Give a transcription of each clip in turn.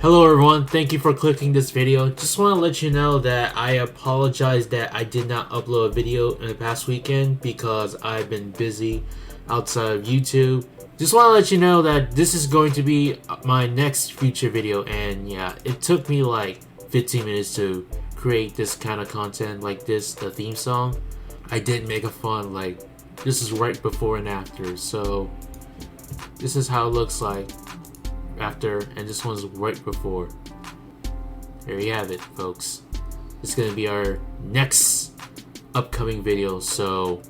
Hello everyone, thank you for clicking this video. Just want to let you know that I apologize that I did not upload a video in the past weekend because I've been busy outside of YouTube. Just want to let you know that this is going to be my next future video, and yeah, it took me like 15 minutes to create this kind of content like this, the theme song. I did make a fun, like this is right before and after, so this is how it looks like after, and this one's right before. There you have it, folks. It's gonna be our next upcoming video, so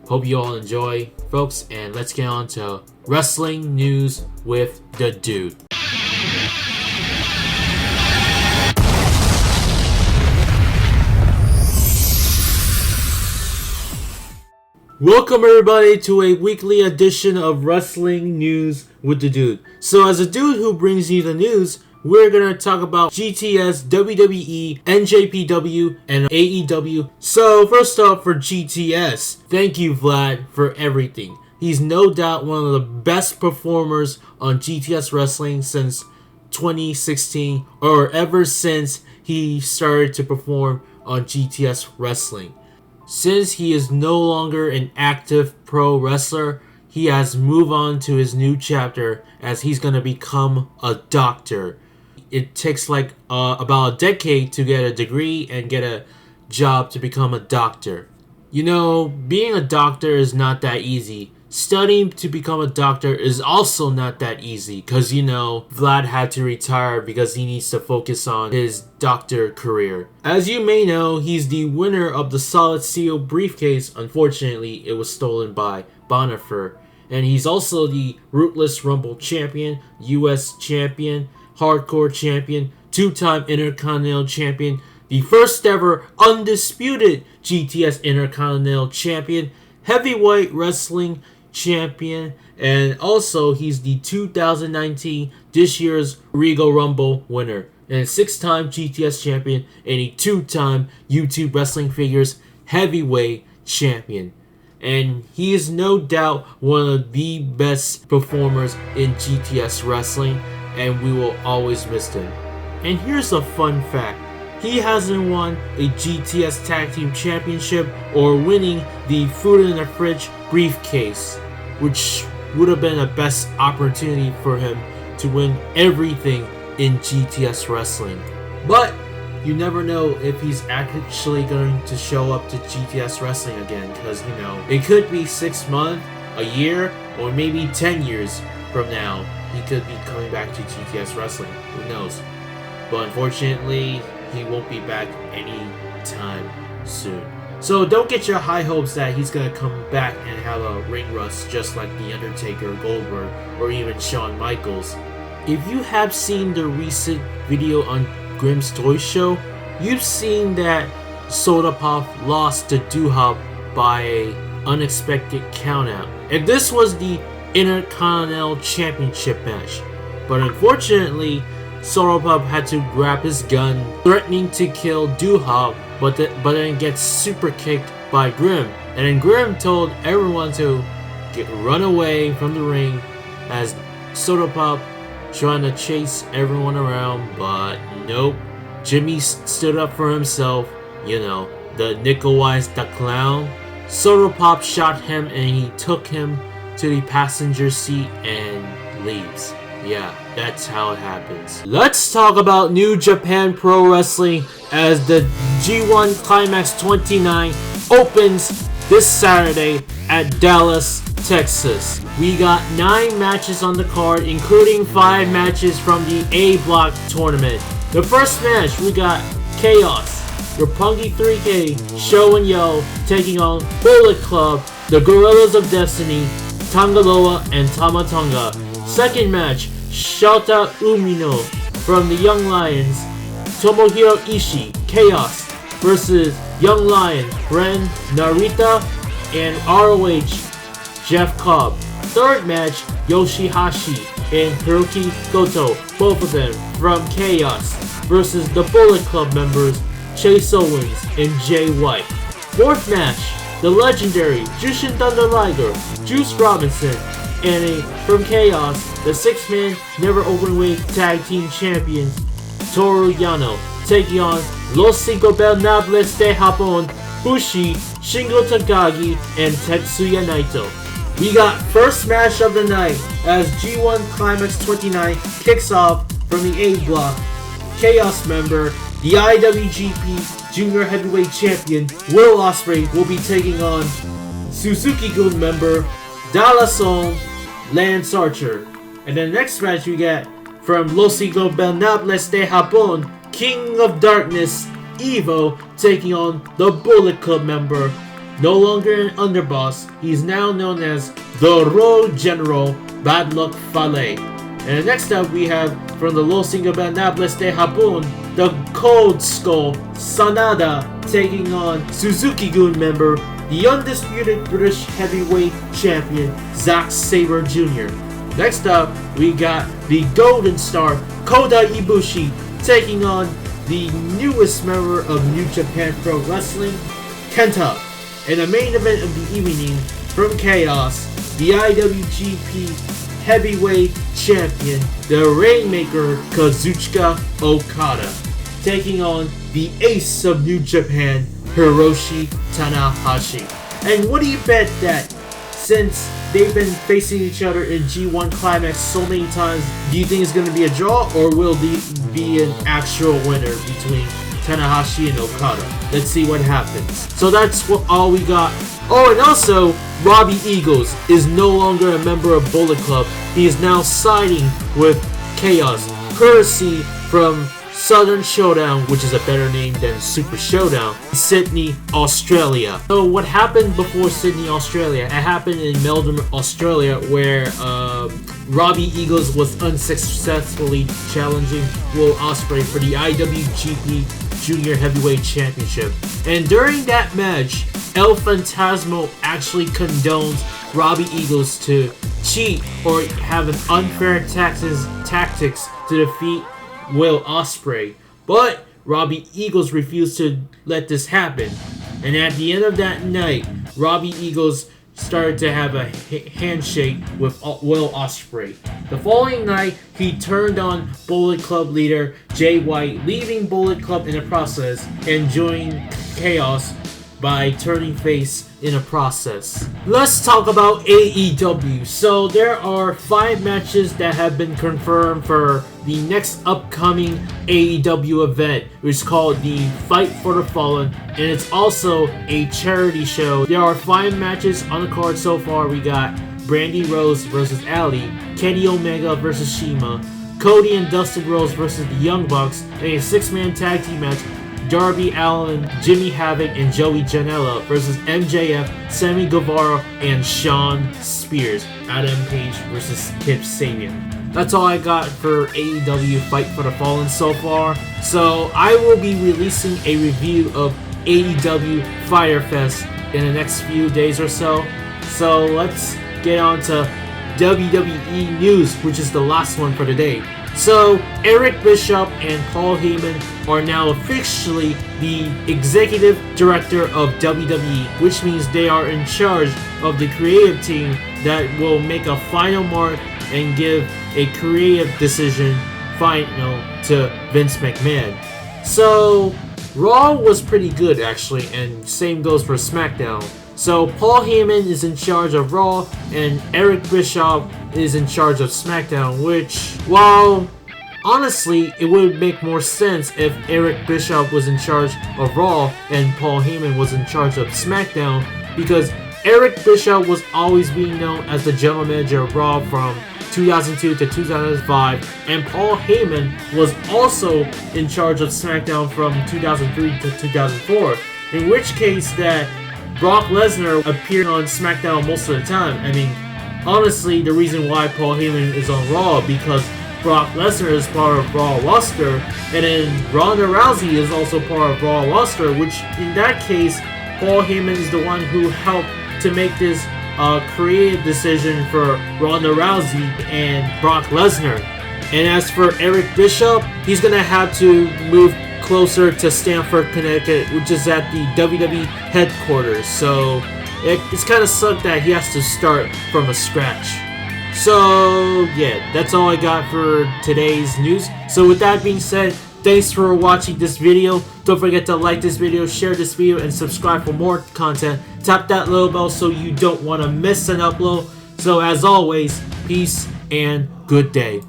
hope you all enjoy, folks, and let's get on to wrestling news with the dude. Welcome everybody to a weekly edition of Wrestling News with the Dude. So as a dude who brings you the news, we're gonna talk about GTS, WWE, NJPW, and AEW. So first off, for GTS, thank you Vlad for everything. He's no doubt one of the best performers on GTS Wrestling since 2016, or ever since he started to perform on GTS Wrestling. Since he is no longer an active pro wrestler, he has moved on to his new chapter as he's going to become a doctor. It takes like about a decade to get a degree and get a job to become a doctor. You know, being a doctor is not that easy. Studying to become a doctor is also not that easy because, you know, Vlad had to retire because he needs to focus on his doctor career. As you may know, he's the winner of the Solid Steel briefcase. Unfortunately, it was stolen by Bonifer. And he's also the Ruthless Rumble champion, US champion, Hardcore champion, two-time Intercontinental champion, the first ever undisputed GTS Intercontinental champion, heavyweight wrestling champion, and also he's the 2019 this year's Regal Rumble winner, and a 6-time GTS champion, and a 2-time YouTube Wrestling Figures heavyweight champion. And he is no doubt one of the best performers in GTS Wrestling, and we will always miss him. And here's a fun fact. He hasn't won a GTS Tag Team Championship or winning the Food in the Fridge briefcase, which would have been the best opportunity for him to win everything in GTS Wrestling. But you never know if he's actually going to show up to GTS Wrestling again, because, you know, it could be 6 months, a year, or maybe 10 years from now. He could be coming back to GTS Wrestling. Who knows? But unfortunately, he won't be back anytime soon. So don't get your high hopes that he's gonna come back and have a ring rust just like The Undertaker, Goldberg, or even Shawn Michaels. If you have seen the recent video on Grimm's Toy Show, you've seen that Soda Pop lost to Duhop by an unexpected countout. And this was the Intercontinental Championship match. But unfortunately, Soda Pop had to grab his gun, threatening to kill Duhop, but then gets super kicked by Grimm. And then Grimm told everyone to run away from the ring as Soda Pop trying to chase everyone around, but nope. Jimmy stood up for himself, you know, the Nickel-wise the clown. Soda Pop shot him and he took him to the passenger seat and leaves. Yeah, that's how it happens. Let's talk about New Japan Pro Wrestling as the G1 Climax 29 opens this Saturday at Dallas, Texas. We got 9 matches on the card, including 5 matches from the A Block tournament. The first match, we got Chaos, Roppongi 3K, Show and Yo taking on Bullet Club, the Gorillas of Destiny, Tangaloa, and Tama Tonga. Second match, Shota Umino from the Young Lions, Tomohiro Ishii, Chaos versus Young Lion, Ren, Narita, and ROH, Jeff Cobb. Third match, Yoshihashi and Hiroki Goto, both of them from Chaos, versus the Bullet Club members, Chase Owens and Jay White. Fourth match, the legendary Jushin Thunder Liger, Juice Robinson, And from Chaos, the 6-man never openweight tag team champions Toru Yano taking on Los Cinco Belnables de Japón, Bushi, Shingo Takagi, and Tetsuya Naito. We got first match of the night as G1 Climax 29 kicks off from the A block. Chaos member, the IWGP Junior Heavyweight Champion Will Ospreay will be taking on Suzuki-gun member Dalason Lance Archer. And the next match we get from Los Cinco Belnables de Japón, King of Darkness Evo taking on the Bullet Club member, no longer an underboss, he's now known as the Road General Bad Luck Fale. And next up we have from the Los Cinco Belnables de Japón, the Cold Skull Sanada taking on Suzuki-gun member, the undisputed British Heavyweight Champion Zack Sabre Jr. Next up we got the Golden Star Kota Ibushi taking on the newest member of New Japan Pro Wrestling, Kenta. In the main event of the evening, from Chaos, the IWGP Heavyweight Champion, the Rainmaker Kazuchika Okada, taking on the Ace of New Japan, Hiroshi Tanahashi. And what do you bet that since they've been facing each other in G1 Climax so many times, do you think it's going to be a draw, or will there be an actual winner between Tanahashi and Okada? Let's see what happens. So that's all we got. Oh, and also, Robbie Eagles is no longer a member of Bullet Club. He is now siding with Chaos, courtesy from Southern Showdown, which is a better name than Super Showdown, Sydney, Australia. So what happened before Sydney, Australia? It happened in Melbourne, Australia, where Robbie Eagles was unsuccessfully challenging Will Ospreay for the IWGP Junior Heavyweight Championship. And during that match, El Phantasmo actually condones Robbie Eagles to cheat or have an unfair tactics to defeat Will Ospreay, but Robbie Eagles refused to let this happen. And at the end of that night, Robbie Eagles started to have a handshake with Will Ospreay. The following night, he turned on Bullet Club leader Jay White, leaving Bullet Club in the process and joining Chaos by turning face in a process. Let's talk about AEW. So there are 5 matches that have been confirmed for the next upcoming AEW event, which is called the Fight for the Fallen, and it's also a charity show. There are 5 matches on the card so far. We got Brandy Rose versus Ali, Kenny Omega versus Shima, Cody and Dustin Rhodes versus the Young Bucks, and a 6-man tag team match, Darby Allin, Jimmy Havoc, and Joey Janela versus MJF, Sammy Guevara, and Shawn Spears. Adam Page versus Kip Sabian. That's all I got for AEW Fight for the Fallen so far. So I will be releasing a review of AEW Fyter Fest in the next few days or so. So let's get on to WWE news, which is the last one for today. So, Eric Bischoff and Paul Heyman are now officially the executive director of WWE, which means they are in charge of the creative team that will make a final mark and give a creative decision final to Vince McMahon. So, Raw was pretty good actually, and same goes for SmackDown. So Paul Heyman is in charge of Raw, and Eric Bischoff is in charge of SmackDown, which, while honestly, it would make more sense if Eric Bischoff was in charge of Raw and Paul Heyman was in charge of SmackDown, because Eric Bischoff was always being known as the general manager of Raw from 2002 to 2005, and Paul Heyman was also in charge of SmackDown from 2003 to 2004, in which case that Brock Lesnar appeared on SmackDown most of the time. I mean, honestly, the reason why Paul Heyman is on Raw because Brock Lesnar is part of Raw roster, and then Ronda Rousey is also part of Raw roster, which in that case, Paul Heyman is the one who helped to make this creative decision for Ronda Rousey and Brock Lesnar. And as for Eric Bischoff, he's going to have to move closer to Stamford, Connecticut, which is at the WWE headquarters. So it's kind of sucked that he has to start from a scratch. So yeah, that's all I got for today's news. So with that being said, thanks for watching this video. Don't forget to like this video, share this video, and subscribe for more content. Tap that little bell so you don't want to miss an upload. So as always, peace and good day.